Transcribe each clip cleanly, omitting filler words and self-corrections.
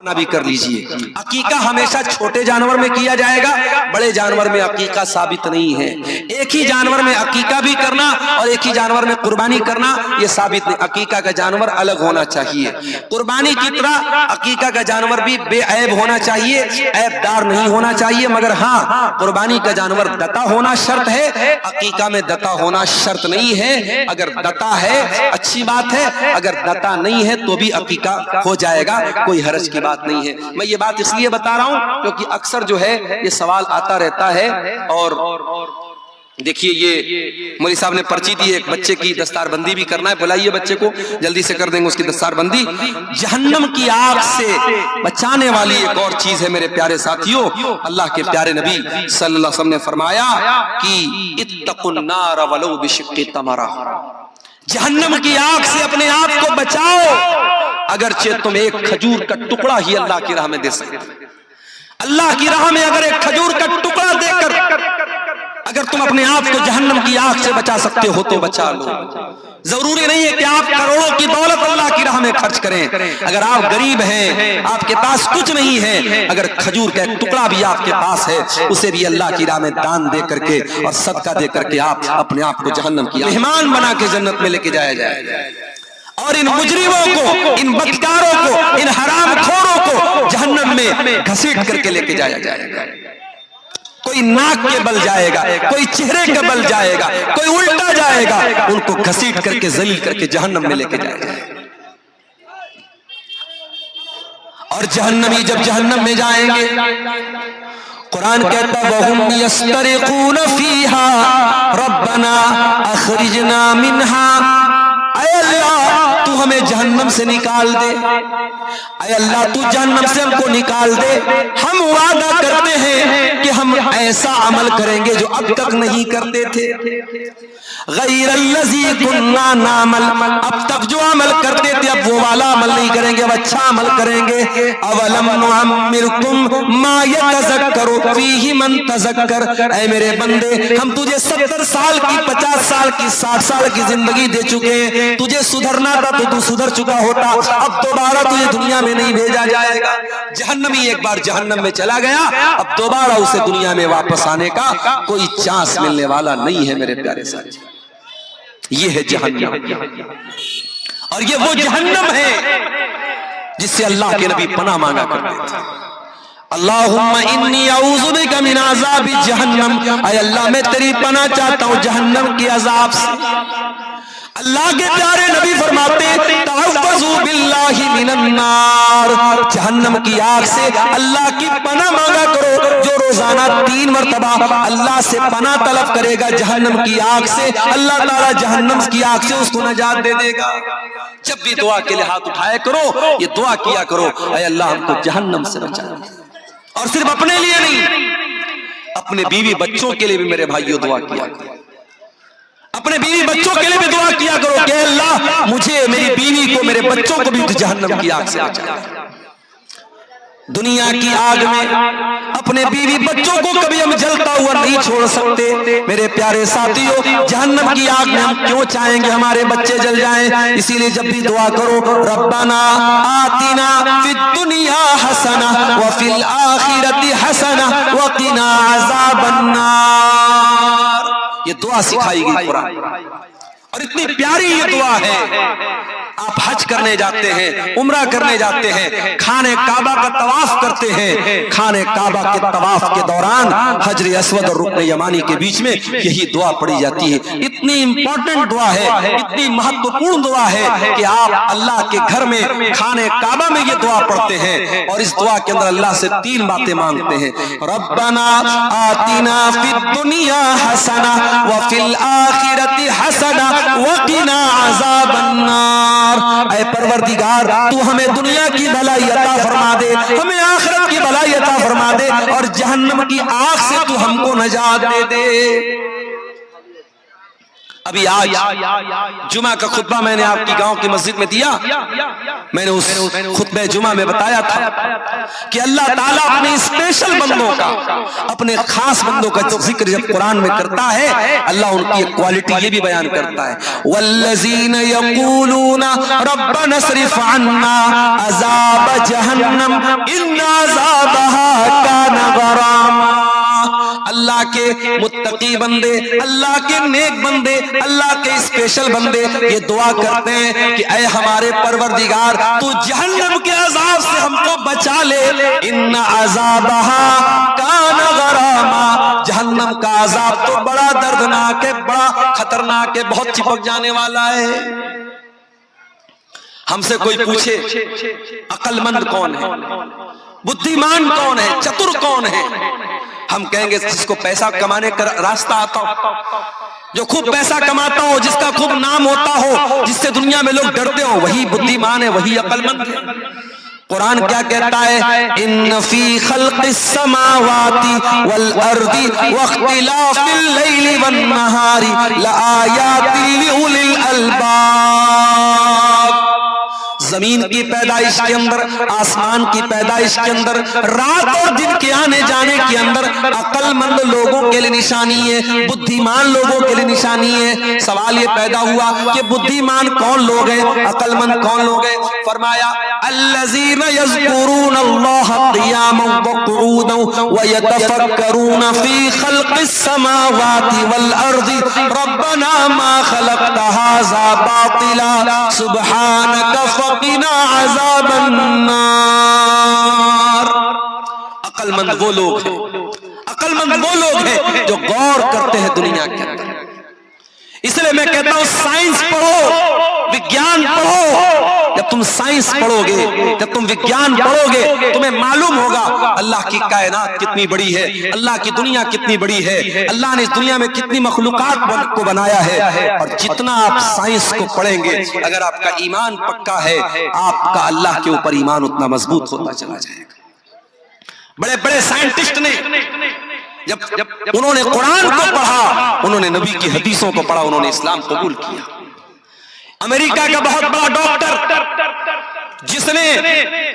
بھی کر لیجئے۔ عقیقہ ہمیشہ چھوٹے جانور میں کیا جائے گا، بڑے جانور میں عقیقہ ثابت نہیں ہے۔ ایک ہی جانور میں عقیقہ بھی کرنا اور ایک ہی جانور میں قربانی کرنا یہ ثابت نہیں۔ عقیقہ کا جانور الگ ہونا چاہیے، قربانی کی طرح عقیقہ کا جانور بھی بے عیب ہونا چاہیے، عیب دار نہیں ہونا چاہیے، مگر ہاں قربانی کا جانور دتا ہونا شرط ہے، عقیقہ میں دتا ہونا شرط نہیں ہے۔ اگر دتا ہے اچھی بات ہے، اگر دتا نہیں ہے تو بھی عقیقہ ہو جائے گا، کوئی حرج کی بات نہیں ہے۔ میں یہ بات اس لیے بتا رہا ہوں کیونکہ اکثر جو ہے یہ سوال آتا رہتا ہے۔ اور دیکھیے یہ مولوی صاحب نے پرچی دی، ایک بچے کی دستار بندی بھی کرنا ہے، بلائیے بچے کو، جلدی سے کر دیں گے اس کی دستار بندی۔ جہنم کی آگ سے بچانے والی ایک اور چیز ہے میرے پیارے ساتھیوں، اللہ کے پیارے نبی صلی اللہ علیہ وسلم نے فرمایا کہ اتقوا النار ولو بشق تمرہ، جہنم کی آگ سے اپنے آپ کو بچاؤ، اگرچہ تم ایک کھجور کا ٹکڑا ہی اللہ کی راہ میں دے سکتے۔ اللہ کی راہ میں اگر ایک کھجور کا ٹکڑا دے کر اگر تم اپنے آپ کو جہنم کی آگ سے بچا سکتے ہو تو بچا لو۔ ضروری نہیں ہے کہ آپ کروڑوں کی دولت اللہ کی راہ میں خرچ کریں، اگر آپ غریب ہیں، آپ کے پاس کچھ نہیں ہے، اگر کھجور کا ایک ٹکڑا بھی آپ کے پاس ہے اسے بھی اللہ کی راہ میں دان دے کر کے اور صدقہ دے کر کے آپ اپنے آپ کو جہنم کی مہمان بنا کے جنت میں لے کے جایا جائے، اور ان مجرموں کو، ان بدکاروں کو، ان حرام خوروں کو جہنم میں گھسیٹ کر کے لے کے جایا جائے گا۔ کوئی ناک کے بل جائے گا، کوئی چہرے کے بل جائے گا، کوئی الٹا جائے گا، ان کو گھسیٹ کر کے ذلیل کر کے جہنم میں لے کے جائے گا۔ اور جہنمی جب جہنم میں جائیں گے، قرآن کہتا وَهُمْ يَسْتَرِقُونَ فِيهَا رَبَّنَا أَخْرِجْنَا مِنْهَا، اے اللہ تو ہمیں جہنم سے نکال دے، اے اللہ تو جہنم سے ہم کو نکال دے، ہم وعدہ کرتے ہیں کہ ہم ایسا عمل کریں گے جو اب تک نہیں کرتے تھے، غیر الذی کنا نعمل، اب تک جو عمل کرتے تھے اب وہ والا عمل نہیں کریں گے، اب اچھا عمل کریں گے۔ اولم نعمرکم ما یتذکر فیہ من تذکر، اے میرے بندے ہم تجھے 70 سال کی، 50 سال کی، 60 سال کی زندگی دے چکے ہیں، تجھے سدھرنا تھا تو تو سدھر چکا ہوتا، اب دوبارہ تجھے دنیا میں نہیں بھیجا جائے گا۔ جہنمی ایک بار جہنم میں چلا گیا، اب دوبارہ اسے دنیا میں واپس آنے کا کوئی چانس ملنے والا نہیں ہے میرے پیارے ساتھی۔ یہ ہے جہنم، اور یہ وہ جہنم ہے جس سے اللہ کے نبی پناہ مانگا کرتے تھے۔ اللہم انی اعوذ بک من عذاب جہنم، اے اللہ میں تیری پناہ چاہتا ہوں جہنم کی عذاب سے۔ اللہ کے پیارے نبی فرماتے تعوذوا باللہ من النار، جہنم کی آگ سے اللہ کی پناہ مانگا کرو، جو روزانہ 3 مرتبہ اللہ سے پناہ طلب کرے گا جہنم کی آگ سے، اللہ تعالیٰ جہنم کی آگ سے اس کو نجات دے دے گا۔ جب بھی دعا کے لیے ہاتھ اٹھائے کرو، یہ دعا کیا کرو اے اللہ ہم کو جہنم سے بچا، اور صرف اپنے لیے نہیں، اپنے بیوی بچوں کے لیے بھی میرے بھائیوں دعا کیا کرو، اپنے بیوی بچوں کے لیے بھی دعا کیا کرو کہ اللہ مجھے، میری بیوی کو، میرے بچوں کو بھی جہنم کی آگ سے بچا۔ دنیا کی آگ میں اپنے بیوی بچوں کو کبھی ہم جلتا ہوا نہیں چھوڑ سکتے میرے پیارے ساتھیوں، جہنم کی آگ میں ہم کیوں چاہیں گے ہمارے بچے جل جائیں؟ اسی لیے جب بھی دعا کرو ربنا آتنا فی الدنیا حسنہ وفی الآخرۃ حسنہ وقنا عذاب النار، یہ دعا سکھائی گئی قرآن، اور اتنی پیاری یہ دعا ہے۔ آپ حج کرنے جاتے ہیں، عمرہ کرنے جاتے ہیں، خانہ کعبہ کا طواف کرتے ہیں، خانہ کعبہ کے طواف کے دوران حجر اسود اور رکن یمانی کے بیچ میں یہی دعا پڑھی جاتی ہے۔ اتنی امپورٹنٹ دعا ہے، اتنی مہتوپورن دعا ہے کہ آپ اللہ کے گھر میں خانہ کعبہ میں یہ دعا پڑھتے ہیں، اور اس دعا کے اندر اللہ سے 3 باتیں مانگتے ہیں، ربنا آتنا فی الدنیا حسنہ وفی الآخرۃ حسنہ وقنا عذاب النار، اے پروردگار تو ہمیں دنیا کی بھلائی عطا فرما دے، ہمیں آخرت کی بھلائی عطا فرما دے، اور جہنم کی آگ سے تو ہم کو نجات دے دے۔ ابھی آج جمعہ کا خطبہ میں نے آپ کی گاؤں کی مسجد میں دیا. میں نے اس خطبہ جمعہ میں بتایا تھا کہ اللہ تعالیٰ اپنے اسپیشل بندوں کا، اپنے خاص بندوں کا ذکر جب قرآن میں کرتا ہے، اللہ ان کی کوالٹی یہ بھی بیان کرتا ہے، والذین یقولون ربنا اصرف عنا عذاب جہنم ان عذابها کان غراما. اللہ کے متقی بندے، اللہ کے نیک بندے، اللہ کے اسپیشل بندے یہ دعا کرتے ہیں کہ اے ہمارے پروردگار تو جہنم کے عذاب سے ہم کو بچا لے. ان عذابها کان غراما، جہنم کا عذاب تو بڑا دردناک ہے، بڑا خطرناک ہے، بہت چپک جانے والا ہے. ہم سے کوئی پوچھے عقل مند کون ہے، بدھیمان کون ہے، چتر کون ہے، ہم کہیں گے جس کو پیسہ کمانے کا راستہ آتا ہو، جو خوب پیسہ کماتا ہو، جس کا خوب نام ہوتا ہو، جس سے دنیا میں لوگ ڈرتے ہو، وہی بدھیمان ہے، وہی عقل مند ہے. قرآن کیا کہتا ہے؟ ان فی خلق السماوات والارض واختلاف اللیل والنہار لآیات لأولی الالباب. زمین کی پیدائش کے اندر، آسمان کی پیدائش کے اندر، رات اور دن کے آنے جانے کے اندر عقل مند لوگوں کے لیے نشانی ہے، بدھیمان لوگوں کے لیے نشانی ہے. سوال یہ پیدا ہوا کہ بدھیمان کون لوگ ہیں، عقل مند کون لوگ ہیں؟ فرمایا الذین یذکرون اللہ قیاما وقعودا ویتفکرون فی خلق السماوات والارض ربنا ما خلقت ھذا باطلا سبحانک فقنا عذاب النار. عقل مند وہ لوگ ہیں، عقل مند وہ لوگ ہیں جو غور کرتے ہیں دنیا کے اندر. اس لیے میں کہتا ہوں سائنس پڑھو، وگیان پڑھو. جب تم سائنس پڑھو گے، جب تم وگیان پڑھو گے، تمہیں معلوم ہوگا اللہ کی کائنات کتنی بڑی ہے، اللہ کی دنیا کتنی بڑی ہے، اللہ نے اس دنیا میں کتنی مخلوقات کو بنایا ہے. اور جتنا آپ سائنس کو پڑھیں گے، اگر آپ کا ایمان پکا ہے، آپ کا اللہ کے اوپر ایمان اتنا مضبوط ہوتا چلا جائے گا. بڑے بڑے سائنٹسٹ نے جب انہوں نے قرآن کو پڑھا، انہوں نے نبی کی حدیثوں کو پڑھا، انہوں نے اسلام قبول کیا. امریکہ کا بہت بڑا ڈاکٹر جس نے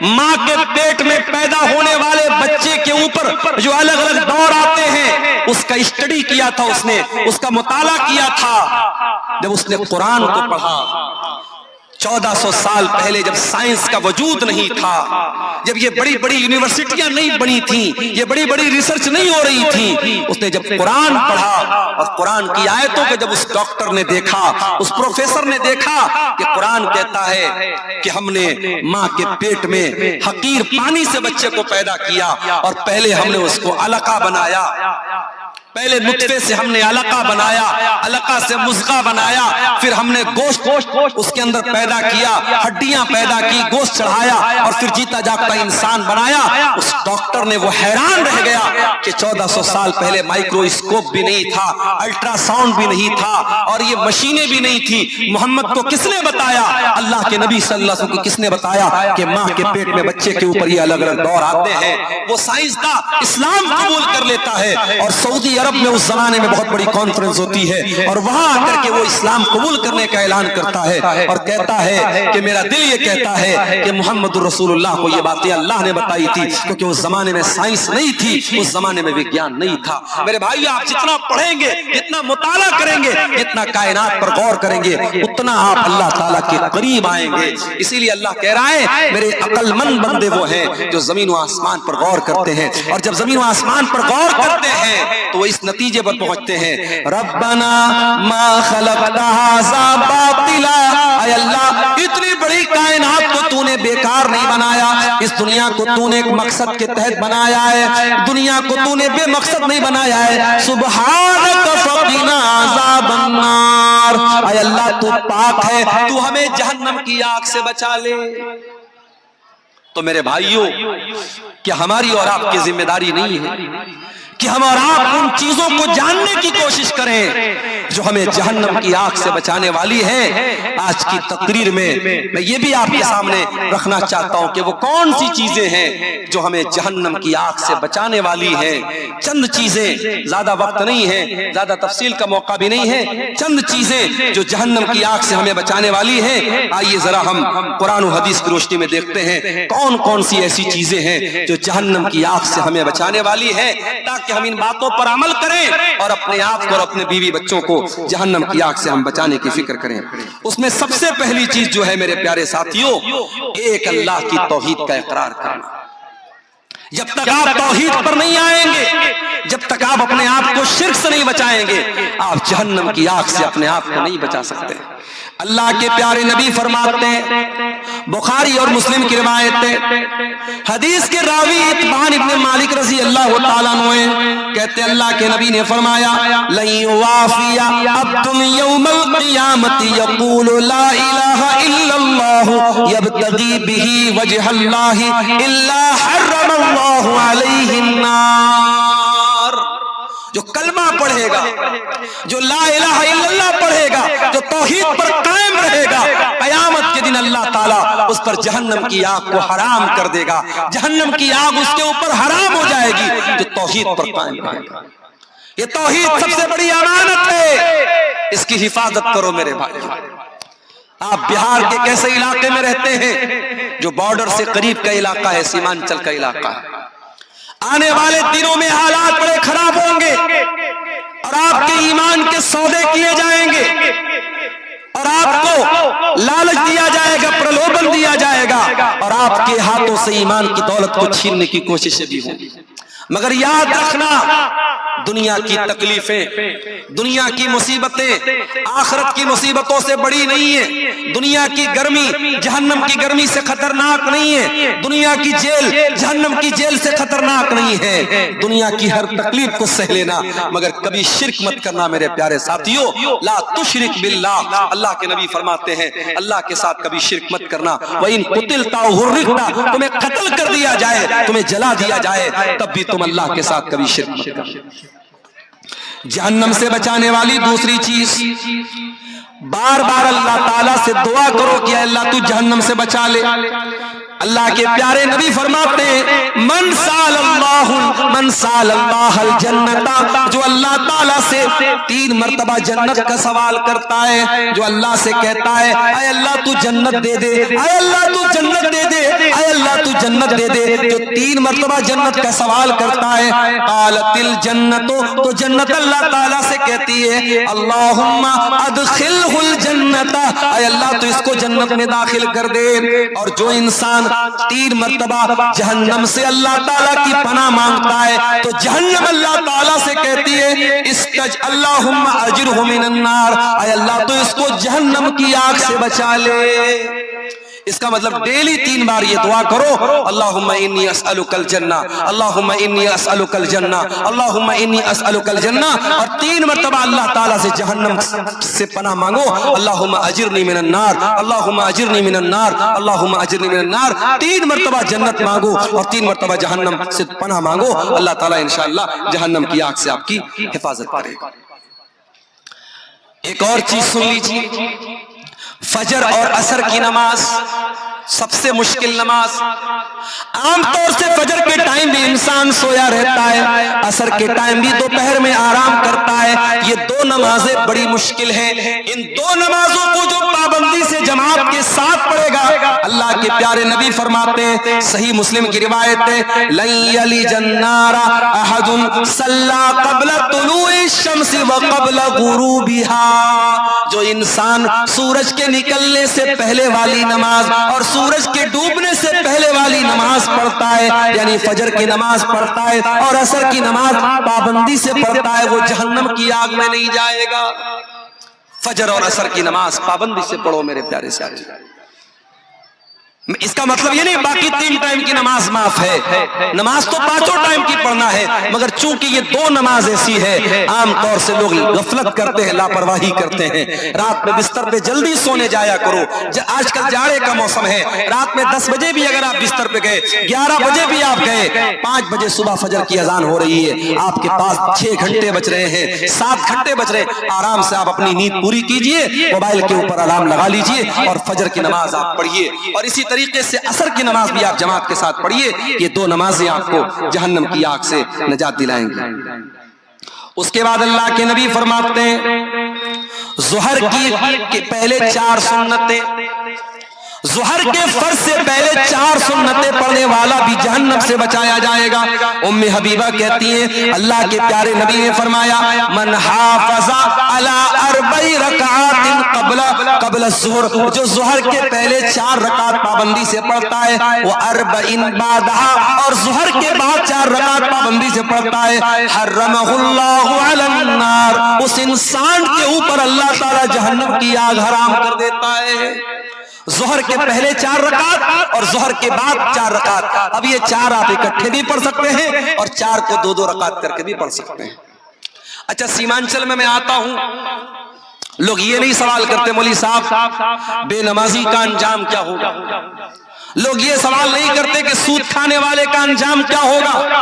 ماں کے پیٹ میں پیدا ہونے والے بچے کے اوپر جو الگ الگ دور آتے ہیں اس کا اسٹڈی کیا تھا، اس نے اس کا مطالعہ کیا تھا. جب اس نے قرآن کو پڑھا، 1400 سال پہلے جب سائنس کا وجود نہیں تھا، جب یہ بڑی بڑی یونیورسٹیاں نہیں بنی تھیں، یہ بڑی بڑی ریسرچ نہیں ہو رہی تھی، اس نے جب قرآن پڑھا اور قرآن کی آیتوں کو جب اس ڈاکٹر نے دیکھا، اس پروفیسر نے دیکھا کہ قرآن کہتا ہے کہ ہم نے ماں کے پیٹ میں حقیر پانی سے بچے کو پیدا کیا اور پہلے ہم نے اس کو علقہ بنایا، پہلے نطفے سے ہم نے علقہ بنایا، علقہ سے مضغہ بنایا، پھر ہم نے گوشت اس کے اندر پیدا کیا، ہڈیاں پیدا کی، گوشت چڑھایا اور پھر جیتا جاگتا انسان بنایا. اس ڈاکٹر نے وہ حیران رہ گیا کہ 1400 سال پہلے مائکروسکوپ بھی نہیں تھا، الٹرا ساؤنڈ بھی نہیں تھا اور یہ مشینیں بھی نہیں تھی. محمد کو کس نے بتایا؟ اللہ کے نبی صلی اللہ علیہ وسلم کو کس نے بتایا کہ ماں کے پیٹ میں بچے کے اوپر یہ الگ الگ دور آتے ہیں؟ وہ سائنسداں اسلام قبول کر لیتا ہے اور سعودی عرب میں اس زمانے میں بہت بڑی کانفرنس ہوتی ہے اور وہاں آ کر کے وہ اسلام قبول کرنے کا اعلان کرتا ہے اور کہتا ہے کہ میرا دل یہ کہتا ہے کہ محمد رسول اللہ کو یہ باتیں اللہ نے بتائی تھی، کیونکہ اس زمانے میں سائنس نہیں تھی، اس زمانے میں وگیان نہیں تھا. میرے بھائی آپ جتنا پڑھیں گے، جتنا مطالعہ کریں گے، جتنا کائنات پر غور کریں گے، اتنا آپ اللہ تعالیٰ کے قریب آئیں گے. اسی لیے اللہ کہہ رہا ہے میرے عقل مند بندے وہ ہیں جو زمین و آسمان پر غور کرتے ہیں، اور جب زمین و آسمان پر غور کرتے ہیں تو وہ اس نتیجے پر پہنچتے ہیں ربنا ما خلقت ھذا باطلا. اے اللہ اتنی بڑی کائنات کو تو نے بیکار نہیں بنایا، اس دنیا کو تو نے ایک مقصد کے تحت بنایا ہے، دنیا کو تو نے بے مقصد نہیں بنایا ہے. سبحانک فقنا عذاب النار. اے اللہ تو پاک ہے، تو ہمیں جہنم کی آگ سے بچا لے. تو میرے بھائیوں، کیا ہماری اور آپ کی ذمہ داری نہیں ہے کہ ہم اور آپ ان چیزوں کو جاننے کی کوشش کریں جو ہمیں جہنم کی آگ سے بچانے والی ہیں. آج کی تقریر میں میں یہ بھی آپ کے سامنے رکھنا چاہتا ہوں کہ وہ کون سی چیزیں ہیں جو ہمیں جہنم کی آگ سے بچانے والی ہیں. چند چیزیں، زیادہ وقت نہیں ہے، زیادہ تفصیل کا موقع بھی نہیں ہے، چند چیزیں جو جہنم کی آگ سے ہمیں بچانے والی ہیں. آئیے ذرا ہم قرآن و حدیث کی روشنی میں دیکھتے ہیں کون کون سی ایسی چیزیں ہیں جو جہنم کی آگ سے ہمیں بچانے والی ہے، تاکہ ہم ان باتوں پر عمل کریں اور اپنے آپ کو اور اپنے بیوی بچوں کو جہنم کی آگ سے ہم بچانے کی فکر کریں. اس میں سب سے پہلی چیز جو ہے میرے پیارے ساتھیوں، ایک اللہ کی توحید کا اقرار کرنا. جب تک آپ توحید پر نہیں آئیں گے، جب تک آپ اپنے آپ کو شرک سے نہیں بچائیں گے، آپ جہنم کی آگ سے اپنے آپ کو نہیں بچا سکتے. اللہ کے پیارے نبی فرماتے ہیں، بخاری اور مسلم کی روایت ہے، حدیث کے راوی اتبان ابن مالک رضی اللہ تعالیٰ عنہ کہتے ہیں اللہ کے نبی نے فرمایا لن یوافی عبد یوم القیامت یقول لا الہ الا اللہ یبتغی بہ وجہ اللہ الا حرم اللہ علیہ النار. جو کلمہ پڑھے گا، جو لا الہ الا اللہ پڑھے گا، جو توحید پر قائم رہے گا، قیامت کے دن اللہ تعالیٰ اس پر جہنم کی آگ کو حرام کر دے گا. جہنم کی آگ اس کے اوپر حرام ہو جائے گی جو توحید پر قائم رہے گا. یہ توحید سب سے بڑی امانت ہے، اس کی حفاظت کرو میرے بھائی. آپ بہار کے کیسے علاقے میں رہتے ہیں جو بارڈر سے قریب کا علاقہ ہے، سیمانچل کا علاقہ ہے. آنے والے دنوں میں حالات بڑے خراب ہوں گے اور آپ کے ایمان کے سودے کیے جائیں گے اور آپ کو لالچ دیا جائے گا، پرلوبن دیا جائے گا اور آپ کے ہاتھوں سے ایمان کی دولت کو چھیننے کی کوششیں بھی ہوں گی. مگر یاد رکھنا، دنیا کی تکلیفیں، دنیا کی مصیبتیں آخرت کی مصیبتوں سے بڑی نہیں ہے. دنیا کی گرمی جہنم کی گرمی سے خطرناک نہیں ہے. دنیا کی جیل جہنم کی جیل سے خطرناک نہیں ہے. دنیا کی ہر تکلیف کو سہ لینا، مگر کبھی شرک مت کرنا میرے پیارے ساتھیوں. لا تشرک باللہ، اللہ کے نبی فرماتے ہیں اللہ کے ساتھ کبھی شرک مت کرنا. وَإِن قُتِلْتَ أَوْ حُرِّقْتَ، تمہیں قتل کر دیا جائے، تمہیں جلا دیا جائے، تب بھی تم اللہ کے ساتھ کبھی شرک مت کرنا. جہنم سے بچانے والی دوسری چیز، بار بار اللہ تعالیٰ سے دعا کرو کہ اللہ تو جہنم سے بچا لے. اللہ کے پیارے نبی فرماتے ہیں من سال اللہ الجنت، جو اللہ تعالیٰ سے 3 مرتبہ جنت کا سوال کرتا ہے، جو اللہ سے کہتا ہے اے اللہ تو جنت دے دے، اے اللہ تو جنت دے دے، اے اللہ تو جنت دے دے، جو 3 مرتبہ جنت کا سوال کرتا ہے قالت الجنت، تو جنت اللہ تعالیٰ سے کہتی ہے اللہم ادخلہ الجنت، اے اللہ تو اس کو جنت میں داخل کر دے. اور جو انسان 3 مرتبہ جہنم سے اللہ تعالیٰ کی پناہ مانگتا ہے تو جہنم اللہ تعالیٰ سے کہتی ہے استج اللہم اجرہ من النار، اے اللہ تو اس کو جہنم کی آگ سے بچا لے. اس کا مطلب ڈیلی 3 بار یہ دعا کرو اللہم انی اسألک الجنہ، اللہم انی اسألک الجنہ، اللہم انی اسألک الجنہ، اور 3 مرتبہ اللہ تعالیٰ سے جہنم سے پناہ مانگو اللہم اجرنی من النار، اللہم اجرنی من النار، اللہم اجرنی من النار. 3 مرتبہ جنت مانگو اور 3 مرتبہ جہنم سے پناہ مانگو، اللہ تعالیٰ انشاءاللہ جہنم کی آگ سے آپ کی حفاظت کرے گا. ایک اور چیز سن لیجیے، فجر اور عصر کی نماز سب سے مشکل نماز. عام طور سے فجر کے ٹائم بھی انسان سویا رہتا ہے، عصر کے ٹائم بھی دوپہر میں آرام کرتا ہے. یہ 2 نمازیں بڑی مشکل ہیں. ان 2 نمازوں کو جو پابندی سے جماعت کے ساتھ پڑھے گا، اللہ کے پیارے نبی فرماتے ہیں صحیح مسلم کی روایت ہے لن یلج النار احد صلی قبل طلوع الشمس وقبل غروبها. جو انسان سورج کے نکلنے سے پہلے والی نماز اور سورج کے ڈوبنے سے پہلے والی نماز پڑھتا ہے، یعنی فجر کی نماز پڑھتا ہے اور عصر کی نماز پابندی سے پڑھتا ہے، وہ جہنم کی آگ میں نہیں جائے گا. فجر اور عصر کی نماز پابندی سے پڑھو میرے پیارے ساتھی. اس کا مطلب یہ نہیں باقی 3 ٹائم کی نماز معاف ہے، نماز تو 5 ٹائم کی پڑھنا ہے، مگر چونکہ یہ 2 نماز ایسی ہے عام طور سے لوگ غفلت کرتے ہیں، لاپرواہی کرتے ہیں۔ رات میں بستر پہ جلدی سونے جایا کرو، آج کل جاڑے کا موسم ہے، رات میں 10 بجے بھی اگر آپ بستر پہ گئے، 11 بجے بھی آپ گئے، 5 بجے صبح فجر کی اذان ہو رہی ہے، آپ کے پاس 6 گھنٹے بچ رہے ہیں، 7 گھنٹے بچ رہے ہیں، آرام سے آپ اپنی نیند پوری کیجئے، موبائل کے اوپر الارم لگا لیجئے اور فجر کی نماز آپ پڑھیے، اور اسی طریقے سے عصر کی نماز بھی آپ جماعت کے ساتھ پڑھیے۔ یہ 2 نمازیں آپ کو جہنم کی آگ سے نجات دلائیں گی۔ اس کے بعد اللہ کے نبی فرماتے ہیں ظہر کی پہلے 4 سنتیں، ظہر کے فرض سے پہلے 4 سنتیں پڑھنے والا بھی جہنم سے بچایا جائے گا۔ ام حبیبہ کہتی ہیں اللہ کے پیارے نبی نے فرمایا من حافظ علی 4 رکعات قبل الظہر، جو ظہر کے پہلے 4 رکعت پابندی سے پڑھتا ہے، وہ 40 بعدها، اور ظہر کے بعد 4 رکعت پابندی سے پڑھتا ہے، حرمہ اللہ علی النار، اس انسان کے اوپر اللہ تعالی جہنم کی آگ حرام کر دیتا ہے۔ ظہر کے پہلے 4 رکعت اور ظہر کے بعد 4 رکعت، اب یہ 4 آپ اکٹھے بھی پڑھ سکتے ہیں اور 4 کو 2 رکعت کر کے بھی پڑھ سکتے ہیں۔ اچھا سیمانچل میں آتا ہوں، لوگ یہ نہیں سوال کرتے مولوی صاحب بے نمازی کا انجام کیا ہوگا، لوگ یہ سوال نہیں کرتے کہ سود کھانے والے کا انجام کیا ہوگا،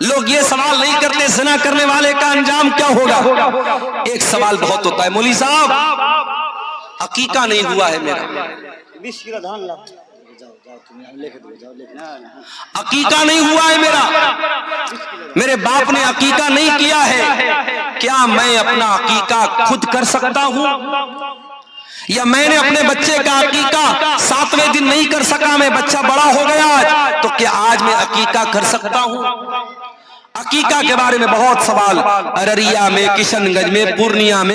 لوگ یہ سوال نہیں کرتے زنا کرنے والے کا انجام کیا ہوگا۔ ایک سوال بہت ہوتا ہے مولوی صاحب عقیقہ نہیں ہوا ہے میرا، عقیقہ نہیں ہوا ہے میرا، میرے باپ نے عقیقہ نہیں کیا ہے، کیا میں اپنا عقیقہ خود کر سکتا ہوں؟ یا میں نے اپنے بچے کا عقیقہ 7ویں دن نہیں کر سکا، میں بچہ بڑا ہو گیا آج، تو کیا آج میں عقیقہ کر سکتا ہوں؟ عقیقہ کے بارے میں بہت سوال ارریہ میں، کشن گنج میں، پورنیہ میں